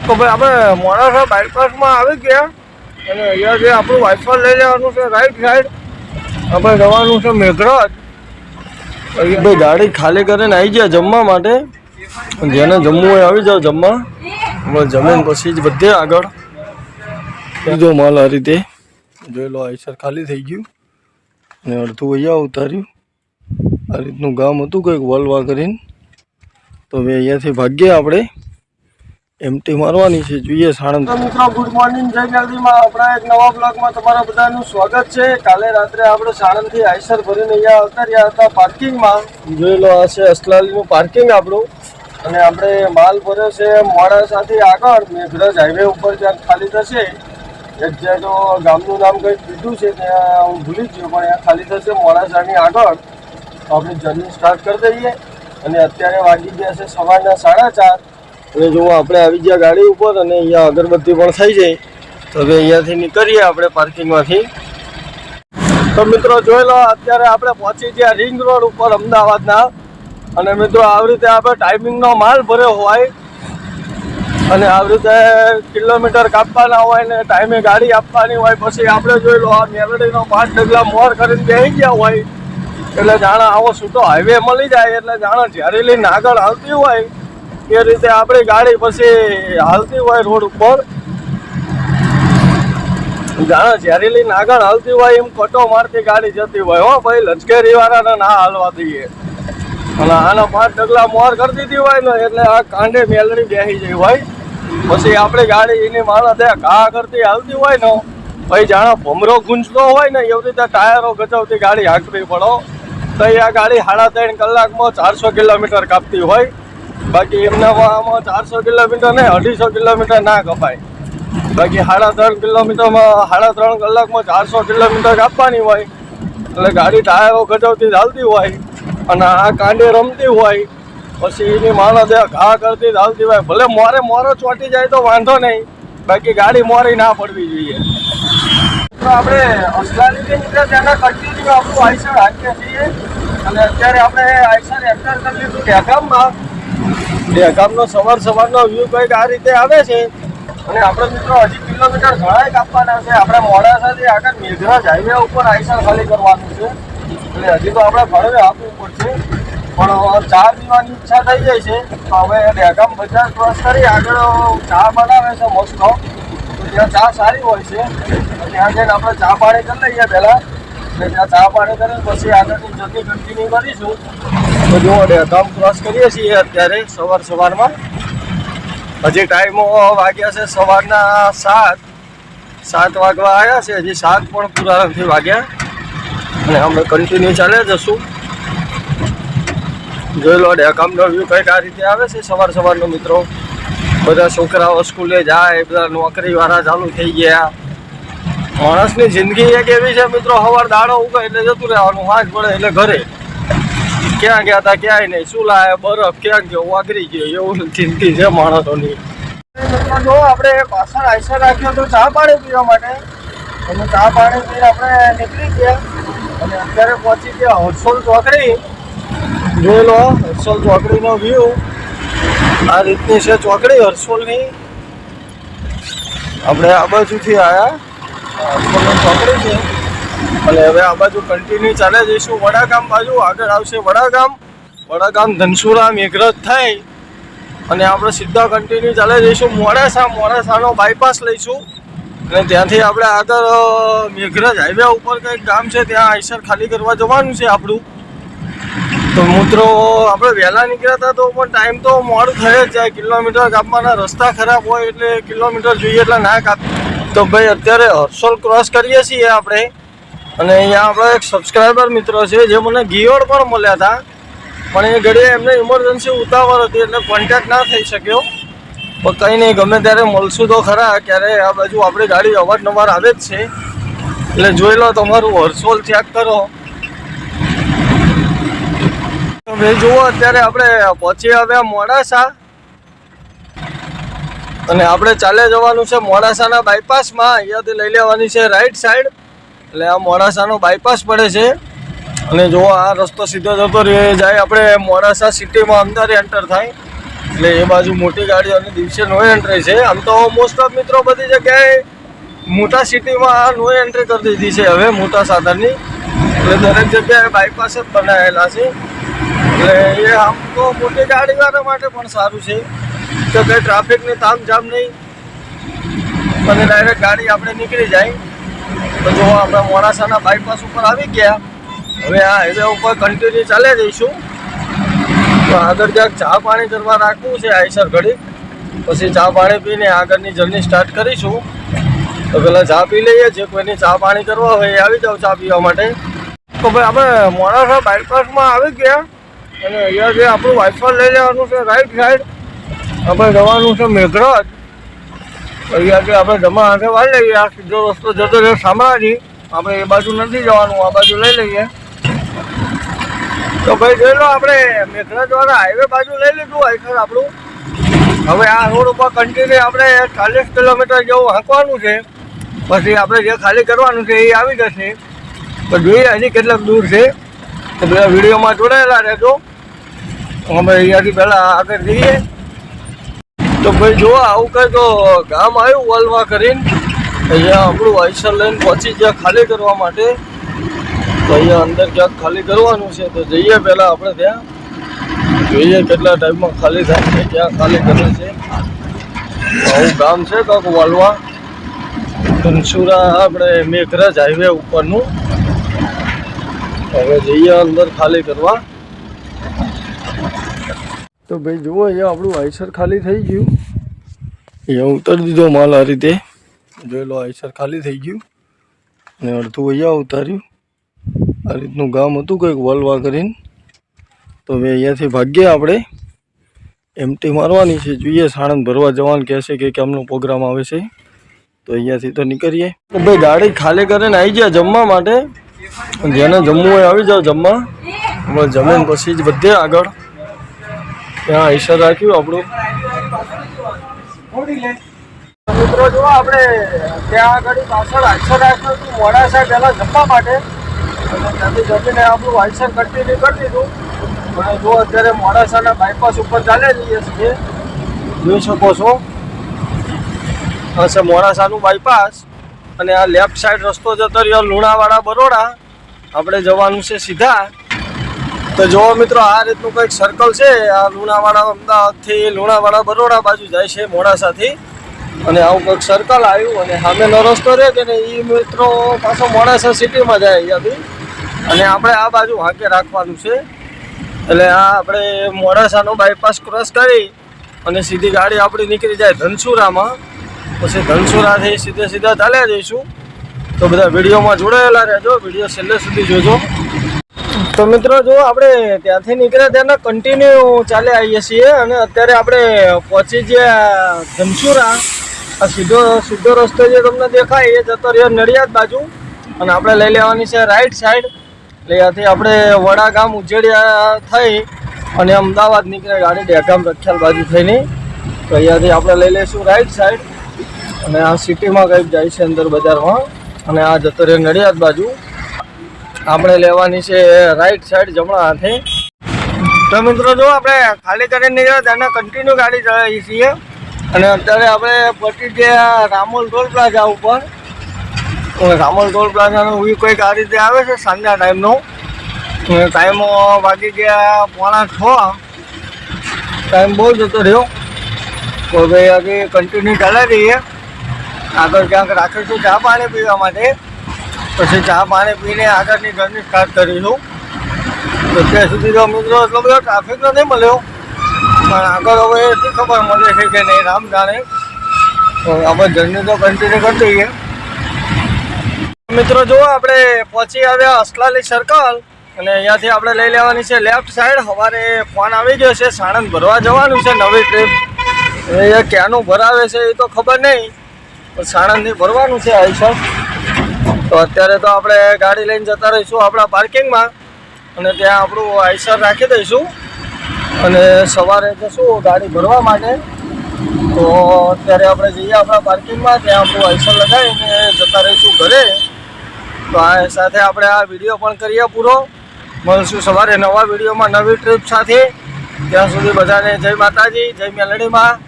તો ભાઈ આપણે મોડાસા બાયપાસમાં આવી ગયા અને અહીંયાથી આપણું વાઇફર લઈ લેવાનું છે રાઈટ સાઈડ. આપણે જવાનું છે મેઘરાજ. ભાઈ ગાડી ખાલી કરીને આવી ગયા જમવા માટે. જેને જમવું હોય આવી જાઓ જમવા. જમીન પછી જ બધે આગળ બીજો માલ આ રીતે જોઈ લો. આઈસર ખાલી થઈ ગયું અને અડધું અહીંયા ઉતાર્યું. આ રીતનું ગામ હતું કંઈક વલવા કરીને. તો હવે અહીંયાથી ભાગીએ આપણે. એમટી મારવાની છે. જોઈએ સાણંદ. મિત્રો ગુડ મોર્નિંગ, જય ગરદીમાં આપણા એક નવા બ્લોગમાં તમારા બધાનું સ્વાગત છે. કાલે રાત્રે આપણે સાણંદથી આઈસર ભરીને અહીંયા આવતા રહ્યા હતા પાર્કિંગમાં. જોઈ લો આ છે અસલાલીનું પાર્કિંગ આપણું. અને આપણે માલ ભર્યો છે મોડાસાથી આગળ મેઘરજ હાઈવે ઉપર ક્યાંક ખાલી થશે. એક્ઝેક્ટ ગામનું નામ કંઈક કીધું છે ત્યાં હું ભૂલી ગયો, પણ ત્યાં ખાલી થશે મોડાસાની આગળ. આપણે જર્ની સ્ટાર્ટ કરી દઈએ. અને અત્યારે વાગી ગયા છે સવારના 4:30. અને જો આપણે આવી ગયા ગાડી ઉપર અને અહીંયા અગરબત્તી પણ થઈ જાય. તો હવે અહીંયાથી નીકળીએ આપણે પાર્કિંગમાંથી. તો મિત્રો જોઈ લો અત્યારે આપણે પહોંચી ગયા રિંગ રોડ ઉપર અમદાવાદના. અને મિત્રો આવી રીતે આપણે ટાઈમિંગનો માલ ભર્યો હોય અને આવી રીતે કિલોમીટર કાપવાના હોય ને ટાઈમે ગાડી આપવાની હોય. પછી આપણે જોઈ લો આ મેલડીનો 5 ડગલા મોર કરીને બેસી ગયા હોય એટલે જાણે આવો છૂટો હાઈવે મળી જાય. એટલે જાણે ઝેરીલી નાગળ હાલતી હોય એ રીતે આપણી ગાડી પછી હાલતી હોય રોડ ઉપર. જાણે ઝેરીલી નાગળ હાલતી હોય એમ કટો મારતી ગાડી જતી હોય. હો ભાઈ, લશ્કરી વાળાને ના હાલવા દઈએ. અને આના 5 ડગલા મોર કરી દીધી હોય ને એટલે આ કાંડે મેલડી બેસી જઈ હોય. પછી આપણી ગાડી એની માણસ ઘા કરતી હાલતી હોય ને ભાઈ જાણે ભમરો ગુંજતો હોય ને એવી રીતે ટાયરો ગજવતી ગાડી હાંકવી પડો. તો આ ગાડી 3.5 કલાકમાં 400 કિલોમીટર કાપતી હોય. બાકી એમનામાં 400 કિલોમીટર ને 250 કિલોમીટર ના કપાય. બાકી 3.5 કિલોમીટરમાં 3.5 કલાકમાં 400 કિલોમીટર કાપવાની હોય. એટલે ગાડી ટાયરો ગજવતી ચાલતી હોય અને આ કાંડે રમતી હોય. પછી એની માણસ ઘા કરતી ચાલતી હોય. ભલે મોરો ચોંટી જાય તો વાંધો નહીં, બાકી ગાડી મોરી ના પડવી જોઈએ. તો આપણે અસલાલીથી નીકળ્યા ત્યાંના કન્ટિન્યુ આપણું આઈસર હાંકીએ છીએ. અને અત્યારે આપણે આઈસર એન્ટર કરી લીધું દહેગામમાં. દહેગામનો સવારનો વ્યૂ કંઈક આ રીતે આવે છે. અને આપણે મિત્રો હજી કિલોમીટર ઘણા કાપવાના છે. આપણે મોડાસાથી આગળ મેઘરજ હાઈવે ઉપર આઈસર ખાલી કરવાનું છે. એટલે હજી તો આપણે ઘરે આપવું પડશે. પણ ચા પીવાની ઈચ્છા થઈ જાય છે. તો હવે દહેગામ બજાર ક્રોસ કરી આગળ ચા બનાવે છે મસ્ત. તો ત્યાં ચા સારી હોય છે. ત્યાં જઈને આપણે ચા પાણી કરી લઈએ પહેલાં. એટલે ત્યાં ચા પાણી કરીને પછી આગળની જર્ની કન્ટિન્યુ કરીશું. તો જુઓ દહેગામ ક્રોસ કરીએ છીએ અત્યારે સવારમાં. હજી ટાઈમો વાગ્યા છે સવારના 7 વાગવા આવ્યા છે. હજી 7 પણ પૂરા નથી વાગ્યા. અને અમે કન્ટિન્યુ ચાલે જશું. જોઈ લો દહેગામનો વ્યૂ કંઈક આ રીતે આવે છે સવારનો મિત્રો. બધા છોકરાઓ સ્કૂલે જાય, બધા નોકરીવાળા ચાલુ થઈ ગયા. માણસની જિંદગી એક એવી છે મિત્રો, સવાર દાડો ઉગે એટલે જતું રહેવાનું, સાંજ પડે એટલે ઘરે. ક્યાં ગયા હતા ક્યાંય નહીં, શું લાવે બરફ ક્યાં ગયો વાગરી ગયો, એવું જિંદગી છે માણસોની. મિત્રો જો આપણે પાછળ આઈસર રાખ્યો તો ચા પાણી પીવા માટે. અને ચા પાણી પીને આપણે નીકળી ગયા. અને અત્યારે પહોંચી ગયા હર્સોલ ચોકડી. જોઈ લો હર્સોલ ચોકડીનો વ્યૂ આ રીતની છે ચોકડી હર્સોલની. આપણે આ બાજુથી આવ્યા, હર્સોલની ચોકડી છે. અને હવે આ બાજુ કન્ટિન્યુ ચાલે જઈશું વડાગામ બાજુ. આગળ આવશે વડાગામ ધનસુરા મેઘરજ થઈ અને આપણે સીધા કન્ટિન્યુ ચાલે જઈશું મોડાસાનો બાયપાસ લઈશું. અને ત્યાંથી આપણે આગળ મેઘરજ હાઈવે ઉપર કંઈક ગામ છે ત્યાં આઈસર ખાલી કરવા જવાનું છે આપણું. તો મિત્રો આપણે વહેલા નીકળ્યા હતા તો પણ ટાઈમ તો મોડું થઈ જ જાય. કિલોમીટર કાપવાના રસ્તા ખરાબ હોય એટલે કિલોમીટર જોઈએ એટલે ના કાપ. તો ભાઈ અત્યારે હર્સોલ ક્રોસ કરીએ છીએ આપણે. અને અહીંયા આપણો એક સબસ્ક્રાઈબર મિત્રો છે જે મને ગિયોડ પણ મળ્યા હતા. પણ એ ઘડીએ એમને ઇમરજન્સી ઉતાવળ હતી એટલે કોન્ટેક્ટ ના થઈ શક્યો. પણ કંઈ નહીં, ગમે ત્યારે મળશું તો ખરા. ક્યારે આ બાજુ આપણી ગાડી અવારનવાર આવે જ છે. એટલે જોઈ લો તમારું હર્સોલ ચેક કરો. ભાઈ જુઓ અત્યારે આપણે પહોંચી આવ્યા મોડાસા. અને આપણે ચાલે જવાનું છે મોડાસાના બાયપાસમાં. અહીંયાથી લઈ લેવાની છે રાઈટ સાઈડ. એટલે આ મોડાસાનો બાયપાસ પડે છે. અને જો આ રસ્તો સીધો જતો રહે જાય આપણે મોડાસા સિટીમાં અંદર એન્ટર થાય. એટલે એ બાજુ મોટી ગાડીઓની દિવસે નો એન્ટ્રી છે. આમ તો મોસ્ટ ઓફ મિત્રો બધી જગ્યાએ મોટા સિટીમાં નો એન્ટ્રી કરી દીધી છે હવે મોટા સાધનની. એટલે દરેક જગ્યાએ બાયપાસ જ બનાવેલા છે. એટલે એ આમ તો મોટી ગાડીવાળા માટે પણ સારું છે કે કંઈ ટ્રાફિકની તામઝામ નહીં અને ડાયરેક્ટ ગાડી આપણે નીકળી જાય. તો જો આપણે મોડાસાના બાયપાસ ઉપર આવી ગયા. હવે આ હાઈવે ઉપર કન્ટિન્યુ ચાલે જઈશું. તો આગળ ક્યાંક ચા પાણી કરવા રાખવું છે આઈસર ઘડી, પછી ચા પાણી પીને આગળની જર્ની સ્ટાર્ટ કરીશું. તો પહેલાં ચા પી લઈએ. જે કોઈની ચા પાણી કરવા હોય એ આવી જાવ ચા પીવા માટે. તો ભાઈ આપણે મોડાસા બાયપાસમાં આવી ગયા અને અહીંયા જે આપણું વાઇફર લઈ લેવાનું છે રાઈટ સાઈડ. આપણે જવાનું છે મેઘરજ. અહીંયાથી આપણે જમા હાથે વાળી લઈએ. આ સીધો રસ્તો જતો રહે શામળાજી. આપણે એ બાજુ નથી જવાનું, આ બાજુ લઈ લઈએ. તો ભાઈ જોઈ લો આપણે મેઘરજવાળા હાઈવે બાજુ લઈ લીધું આઈસર આપણું. હવે આ રોડ ઉપર કન્ટિન્યુ આપણે 40 કિલોમીટર જેવું હાંકવાનું છે. પછી આપણે જે ખાલી કરવાનું છે એ આવી જશે. તો જોઈએ હજી કેટલાક દૂર છે. તો બધા વિડીયોમાં જોડાયેલા રહેજો. અમે અહીંયાથી પહેલાં આગળ જઈએ. તો ભાઈ જો આવું કંઈ તો ગામ આવ્યું વલવા કરીને. અહીંયા આપણું આઈસર લઈને પહોંચી ગયા ખાલી કરવા માટે. તો અહીંયા અંદર ક્યાંક ખાલી કરવાનું છે. તો જઈએ પહેલાં આપણે ત્યાં જોઈએ કેટલા ટાઈમમાં ખાલી થાય છે, ક્યાં ખાલી કરે છે. આવું ગામ છે કાંક વલવા ધનસુરા આપણે મેઘરજ હાઈવે ઉપરનું. હવે જઈએ અંદર ખાલી કરવા. તો ભાઈ જુઓ અહીંયા આપણું આઈસર ખાલી થઈ ગયું. અહીંયા ઉતારી દીધો માલ આ રીતે. જોઈ લો આઈસર ખાલી થઈ ગયું અને અડધું અહીંયા ઉતાર્યું. આ રીતનું ગામ હતું કંઈક વલવા કરીને. તો હવે અહીંયાથી ભાગીએ આપણે. એમટી મારવાની છે. જોઈએ સાણંદ ભરવા જવાનું કહે છે કે કેમનો પ્રોગ્રામ આવે છે. તો અહીંયાથી તો નીકળીએ. તો ભાઈ ગાડી ખાલી કરીને આવી ગયા જમવા માટે. જેને જમવું હોય આવી જાઓ જમવા. અમે જમીન પછી જ બધે આગળ ત્યાં આઈસર રાખ્યું આપણું. મિત્રો જો આપણે ત્યાં આગળ પાછળ આઈસર રાખ્યું હતું મોડાસા પહેલાં જમવા માટે. અને ત્યાંથી જમીને આપણું આઈસર કન્ટિન્યુ કરી દીધું. અને જો અત્યારે મોડાસાના બાયપાસ ઉપર ચાલે જઈએ છીએ. જોઈ શકો છો આ છે મોડાસાનું બાયપાસ. અને આ લેફ્ટ સાઈડ રસ્તો જતો રહ્યો લુણાવાડા બરોડા. આપણે જવાનું છે સીધા. તો જોવો મિત્રો આ રીતનું કંઈક સર્કલ છે. આ લુણાવાડા અમદાવાદથી લુણાવાડા બરોડા બાજુ જાય છે મોડાસાથી. અને આવું કંઈક સર્કલ આવ્યું અને સામેનો રસ્તો રહે કે ને એ મિત્રો પાછો મોડાસા સિટીમાં જાય અહીંયાથી. અને આપણે આ બાજુ હાંકે રાખવાનું છે. એટલે આ આપણે મોડાસાનો બાયપાસ ક્રોસ કરી અને સીધી ગાડી આપણી નીકળી જાય ધનસુરામાં. પછી ધનસુરાથી સીધા ચાલ્યા જઈશું. તો બધા વિડીયોમાં જોડાયેલા રહેજો. વિડીયો છેલ્લે સુધી જોજો. તો મિત્રો જો આપણે ત્યાંથી નીકળ્યા ત્યાંના કન્ટિન્યુ ચાલે આવીએ છીએ. અને અત્યારે આપણે પહોંચી ગયા ધનસુરા. આ સીધો રસ્તો જે તમને દેખાય એ જતો રહ્યો નડિયાદ બાજુ. અને આપણે લઈ લેવાની છે રાઈટ સાઈડ. એટલે ત્યાંથી આપણે વડાગામ ઉજેડિયા થઈ અને અમદાવાદ નીકળે ગાડી ડેગામ રખિયાલ બાજુ થઈને. તો અહીંયાથી આપણે લઈ લઈશું રાઈટ સાઈડ. અને આ સિટીમાં કંઈક જાય છે અંદર બજારમાં. અને આ જતો રહ્યો નડિયાદ બાજુ. આપણે લેવાની છે રાઈટ સાઈડ જમણા હાથે. તો મિત્રો જો આપણે ખાલી કરીને નીકળ્યા ત્યાંના કન્ટિન્યુ ગાડી ચલાવીએ છીએ. અને અત્યારે આપણે પહોંચી ગયા રામોલ ટોલ પ્લાઝા ઉપર. રામોલ ટોલ પ્લાઝાનો વ્યૂ કંઈક આ રીતે આવે છે સાંજના ટાઈમનો. ટાઈમ વાગી ગયા 5:45. ટાઈમ બહુ જતો રહ્યો. તો ભાઈ આજે કન્ટિન્યુ ચાલી રહીએ. આગળ ક્યાંક રાખીશું ચા પાણી પીવા માટે. પછી ચા પાણી પીને આગળની જર્ની સ્ટાર્ટ કરીશું. તો ત્યાં સુધી તો મિત્રો એટલો બધો ટ્રાફિક નથી મળ્યો. પણ આગળ હવે એટલી ખબર મળે છે કે નહીં રામ જાણે. તો આપણે જર્ની તો કન્ટિન્યુ કરી દઈએ. મિત્રો જો આપણે પહોંચી આવ્યા અસલાલી સર્કલ. અને અહીંયાથી આપણે લઈ લેવાની છે લેફ્ટ સાઈડ. સવારે ફોન આવી ગયો છે સાણંદ ભરવા જવાનું છે નવી ટ્રીપ. એ ક્યાંનું ભરાવે છે એ તો ખબર નહીં. પણ સાણંદથી ભરવાનું છે આઈસર. તો અત્યારે તો આપણે ગાડી લઈને જતા રહીશું આપણા પાર્કિંગમાં. અને ત્યાં આપણું આઈસર રાખી દઈશું. અને સવારે જશું ગાડી ભરવા માટે. તો અત્યારે આપણે જઈએ આપણા પાર્કિંગમાં. ત્યાં આપણું આઈસર લગાવીને જતા રહીશું ઘરે. તો આ સાથે આપણે આ વિડીયો પણ કરીએ પૂરો. મળશું સવારે નવા વિડીયોમાં નવી ટ્રીપ સાથે. ત્યાં સુધી બધાને જય માતાજી, જય મેલડીમાં.